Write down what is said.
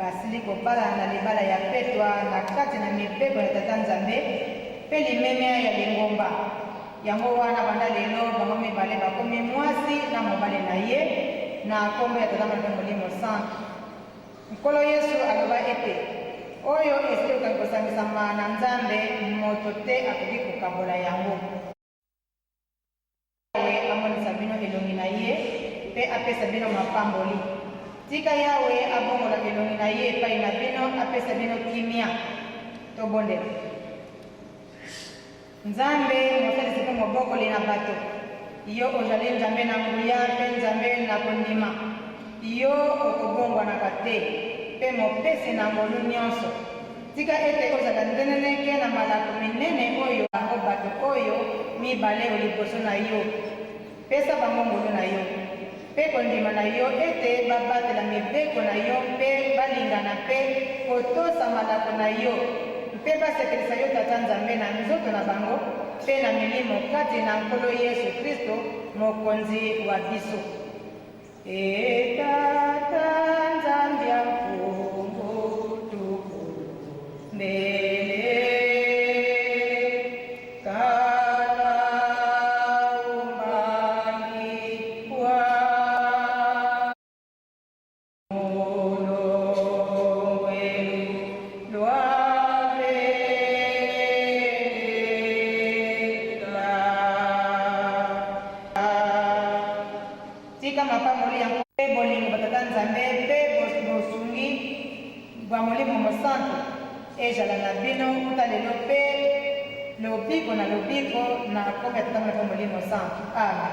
basili kobala na libala ya petwa na kati na mibeko ya tata Nzambe mpe limemea ya lingomba. Yango wana banda lelo bango mibale bakomi mwasi na mobali na ye na kombo ya tata Molimo Santo. Nkolo Yesu aloba ete oyo esili okangi kosangisama na Nzambe moto te akoki kokabola yango. Yawe amonisa bino elongi na ye mpe apesa bino mapamboli. Tika Yawe abongola elongi na ye epai na bino apesa bino kimia. Tobondela. Nzambe mosalisi mpe mobokoli na bato. Yo ozali Nzambe na nguya mpe Nzambe na kondima. Yo okobongwa na kate mpe mopesi na ngolu nyonso. Tika ete ozala ndeneneke na malako minene oyo bango bato oyo mibale liboso na yo. Pesa bango ngolu na yo. Mpe kondima na yo ete babatela mibeko na yo mpe balingana mpe kotosa malako na yo. Mpe basekelisa yo tata Nzambe na nzoto na bango mpe na milimo kati na Nkolo Yesu Kristo mokonzi wa biso. Tata Nzambe ya Kongo tukulu mbele kana umbangi wa mono welu lwave tika mapamoli yango mpe bolingo batata Nzambe mpe bosungi bwa Molimo Santo ezala na bino kuta lelo mpe lobiko na lobiko na kombo ya tata Molimo Santo. Amen.